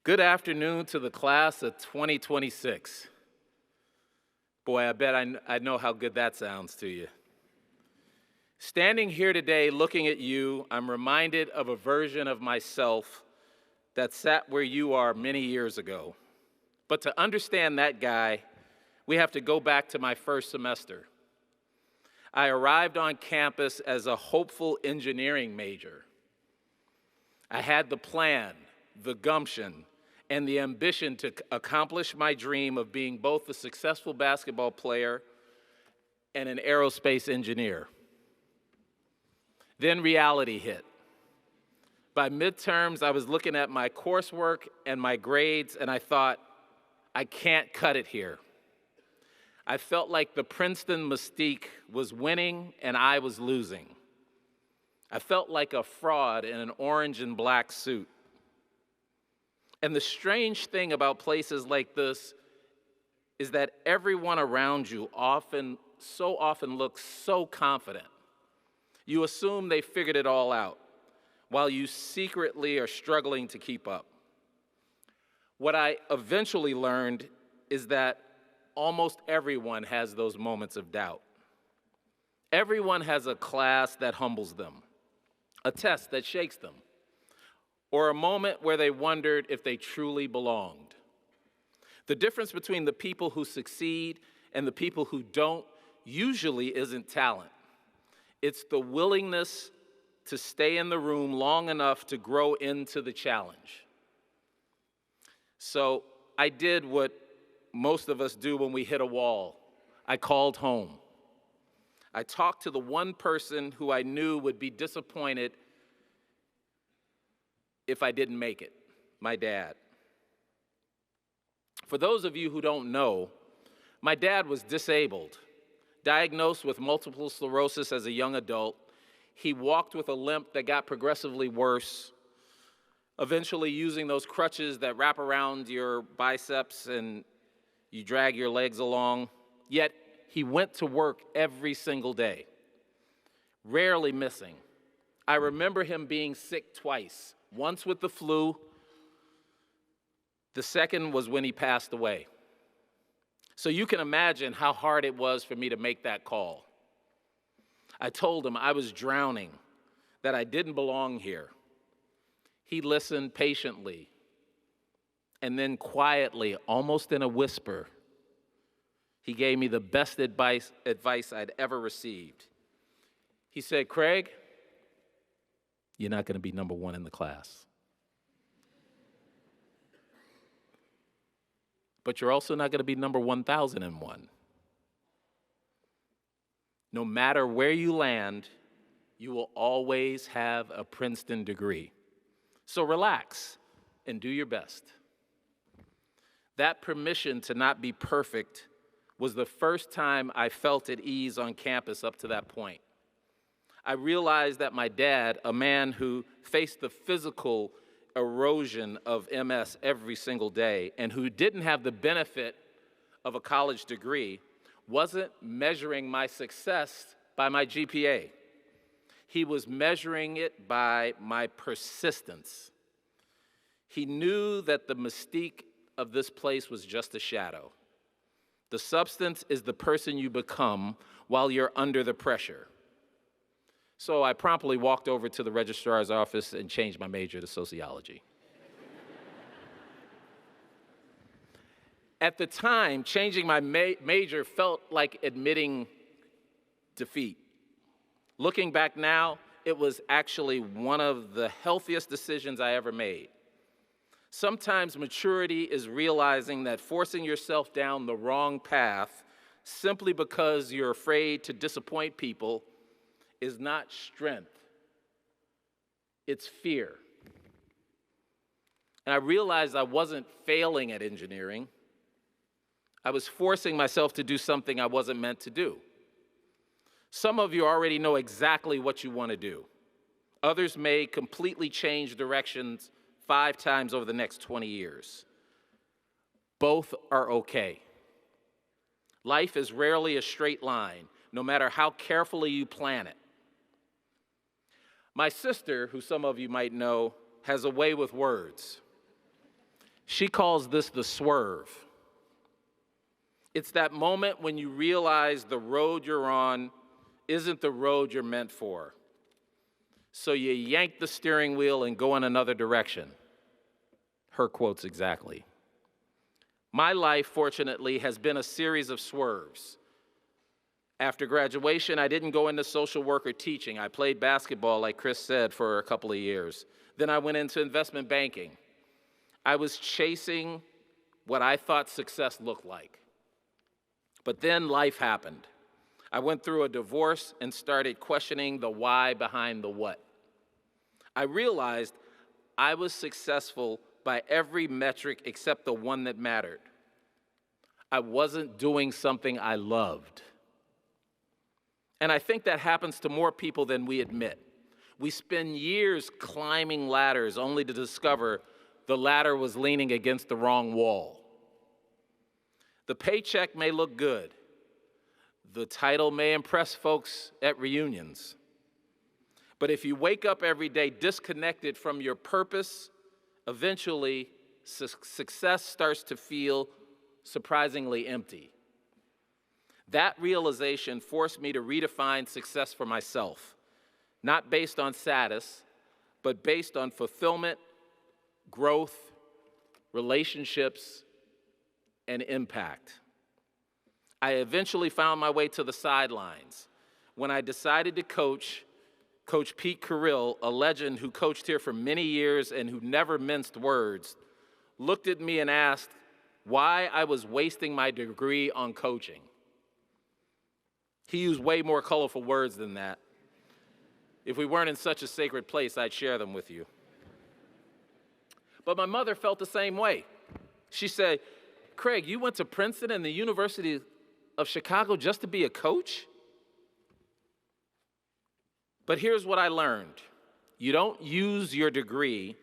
Good afternoon to the class of 2026. Boy, I bet I know how good that sounds to you. Standing here today looking at you, I'm reminded of a version of myself that sat where you are many years ago. But to understand that guy, we have to go back to my first semester. I arrived on campus as a hopeful engineering major. I had the plan, the gumption, and the ambition to accomplish my dream of being both a successful basketball player and an aerospace engineer. Then reality hit. By midterms, I was looking at my coursework and my grades, and I thought, I can't cut it here. I felt like the Princeton mystique was winning and I was losing. I felt like a fraud in an orange and black suit. And the strange thing about places like this is that everyone around you so often looks so confident. You assume they figured it all out, while you secretly are struggling to keep up. What I eventually learned is that almost everyone has those moments of doubt. Everyone has a class that humbles them, a test that shakes them, or a moment where they wondered if they truly belonged. The difference between the people who succeed and the people who don't usually isn't talent. It's the willingness to stay in the room long enough to grow into the challenge. So I did what most of us do when we hit a wall. I called home. I talked to the one person who I knew would be disappointed if I didn't make it, my dad. For those of you who don't know, my dad was disabled, diagnosed with multiple sclerosis as a young adult. He walked with a limp that got progressively worse, eventually using those crutches that wrap around your biceps and you drag your legs along. Yet he went to work every single day, rarely missing. I remember him being sick twice. Once with the flu, the second was when he passed away. So you can imagine how hard it was for me to make that call. I told him I was drowning, that I didn't belong here. He listened patiently, and then quietly, almost in a whisper, he gave me the best advice I'd ever received. He said, "Craig, you're not going to be number one in the class. But you're also not going to be number 1,001. No matter where you land, you will always have a Princeton degree. So relax and do your best." That permission to not be perfect was the first time I felt at ease on campus up to that point. I realized that my dad, a man who faced the physical erosion of MS every single day and who didn't have the benefit of a college degree, wasn't measuring my success by my GPA. He was measuring it by my persistence. He knew that the mystique of this place was just a shadow. The substance is the person you become while you're under the pressure. So I promptly walked over to the registrar's office and changed my major to sociology. At the time, changing my major felt like admitting defeat. Looking back now, it was actually one of the healthiest decisions I ever made. Sometimes maturity is realizing that forcing yourself down the wrong path simply because you're afraid to disappoint people is not strength, it's fear. And I realized I wasn't failing at engineering. I was forcing myself to do something I wasn't meant to do. Some of you already know exactly what you want to do. Others may completely change directions 5 times over the next 20 years. Both are okay. Life is rarely a straight line, no matter how carefully you plan it. My sister, who some of you might know, has a way with words. She calls this the swerve. It's that moment when you realize the road you're on isn't the road you're meant for. So you yank the steering wheel and go in another direction. Her quotes exactly. My life, fortunately, has been a series of swerves. After graduation, I didn't go into social work or teaching. I played basketball, like Chris said, for a couple of years. Then I went into investment banking. I was chasing what I thought success looked like. But then life happened. I went through a divorce and started questioning the why behind the what. I realized I was successful by every metric except the one that mattered. I wasn't doing something I loved. And I think that happens to more people than we admit. We spend years climbing ladders only to discover the ladder was leaning against the wrong wall. The paycheck may look good. The title may impress folks at reunions. But if you wake up every day disconnected from your purpose, eventually success starts to feel surprisingly empty. That realization forced me to redefine success for myself, not based on status, but based on fulfillment, growth, relationships, and impact. I eventually found my way to the sidelines when I decided to coach Coach Pete Carrill, a legend who coached here for many years and who never minced words, looked at me and asked why I was wasting my degree on coaching. He used way more colorful words than that. If we weren't in such a sacred place, I'd share them with you. But my mother felt the same way. She said, Craig, you went to Princeton and the University of Chicago just to be a coach? But here's what I learned. You don't use your degree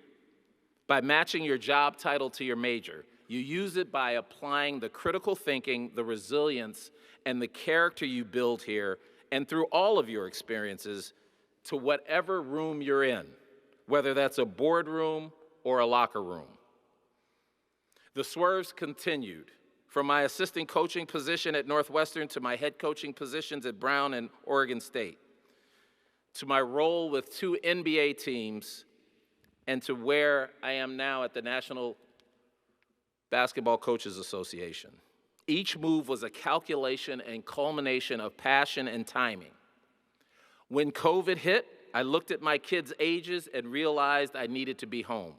by matching your job title to your major. You use it by applying the critical thinking, the resilience, and the character you build here and through all of your experiences to whatever room you're in, whether that's a boardroom or a locker room. The swerves continued, from my assistant coaching position at Northwestern to my head coaching positions at Brown and Oregon State, to my role with 2 NBA teams, and to where I am now at the National Basketball Coaches Association. Each move was a calculation and culmination of passion and timing. When COVID hit, I looked at my kids' ages and realized I needed to be home.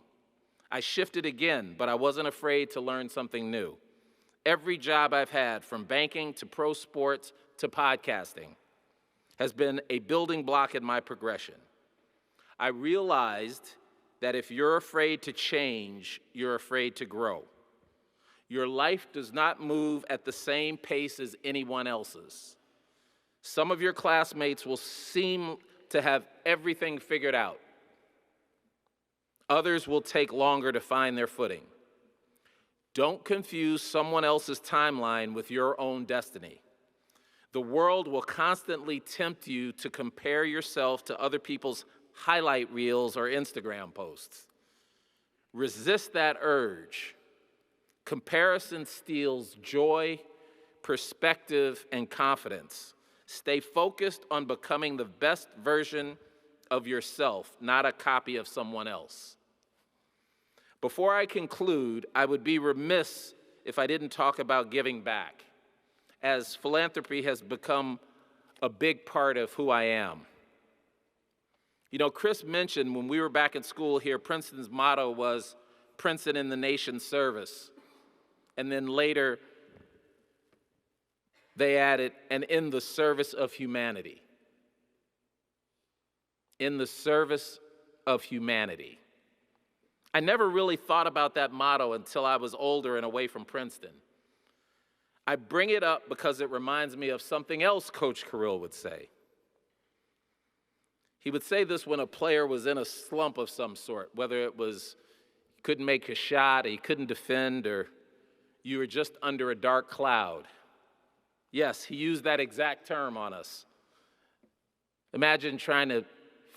I shifted again, but I wasn't afraid to learn something new. Every job I've had, from banking to pro sports to podcasting, has been a building block in my progression. I realized that if you're afraid to change, you're afraid to grow. Your life does not move at the same pace as anyone else's. Some of your classmates will seem to have everything figured out. Others will take longer to find their footing. Don't confuse someone else's timeline with your own destiny. The world will constantly tempt you to compare yourself to other people's highlight reels or Instagram posts. Resist that urge. Comparison steals joy, perspective, and confidence. Stay focused on becoming the best version of yourself, not a copy of someone else. Before I conclude, I would be remiss if I didn't talk about giving back, as philanthropy has become a big part of who I am. You know, Chris mentioned when we were back in school here, Princeton's motto was Princeton in the nation's service. And then later, they added, and in the service of humanity. In the service of humanity. I never really thought about that motto until I was older and away from Princeton. I bring it up because it reminds me of something else Coach Carrill would say. He would say this when a player was in a slump of some sort, whether it was he couldn't make a shot, he couldn't defend, or you were just under a dark cloud. Yes, he used that exact term on us. Imagine trying to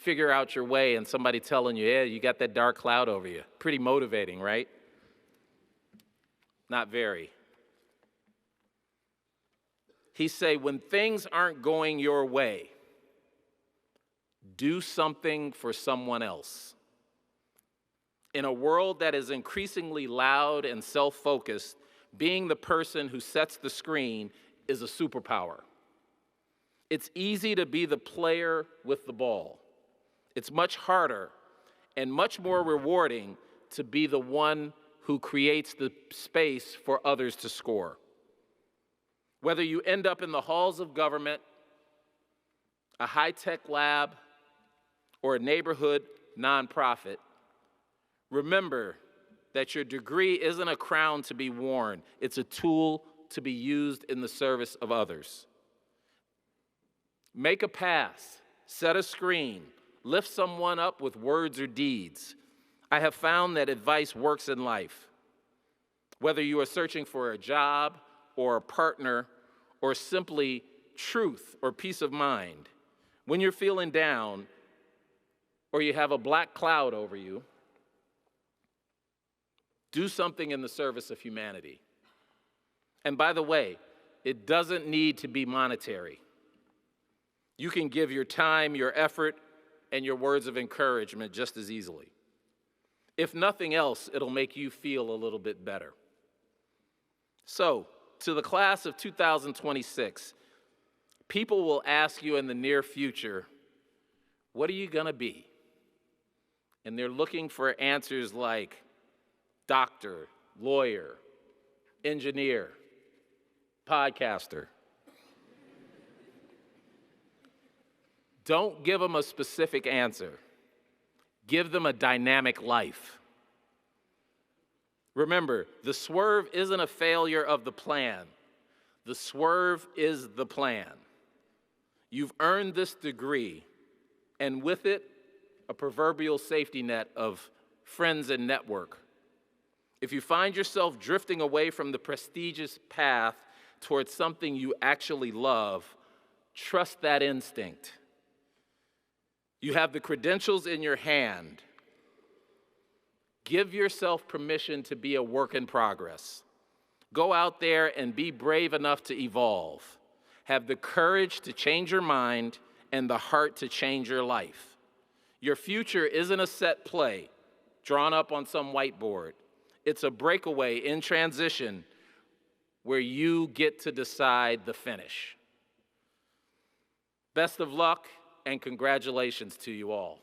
figure out your way and somebody telling you, yeah, you got that dark cloud over you. Pretty motivating, right? Not very. He say, when things aren't going your way, do something for someone else. In a world that is increasingly loud and self-focused, being the person who sets the screen is a superpower. It's easy to be the player with the ball. It's much harder and much more rewarding to be the one who creates the space for others to score. Whether you end up in the halls of government, a high-tech lab, or a neighborhood nonprofit, remember that your degree isn't a crown to be worn. It's a tool to be used in the service of others. Make a pass, set a screen, lift someone up with words or deeds. I have found that advice works in life. Whether you are searching for a job or a partner or simply truth or peace of mind, when you're feeling down or you have a black cloud over you, do something in the service of humanity. And by the way, it doesn't need to be monetary. You can give your time, your effort, and your words of encouragement just as easily. If nothing else, it'll make you feel a little bit better. So, to the class of 2026, people will ask you in the near future, what are you gonna be? And they're looking for answers like doctor, lawyer, engineer, podcaster. Don't give them a specific answer. Give them a dynamic life. Remember, the swerve isn't a failure of the plan. The swerve is the plan. You've earned this degree, and with it, a proverbial safety net of friends and network. If you find yourself drifting away from the prestigious path towards something you actually love, trust that instinct. You have the credentials in your hand. Give yourself permission to be a work in progress. Go out there and be brave enough to evolve. Have the courage to change your mind and the heart to change your life. Your future isn't a set play drawn up on some whiteboard. It's a breakaway in transition where you get to decide the finish. Best of luck and congratulations to you all.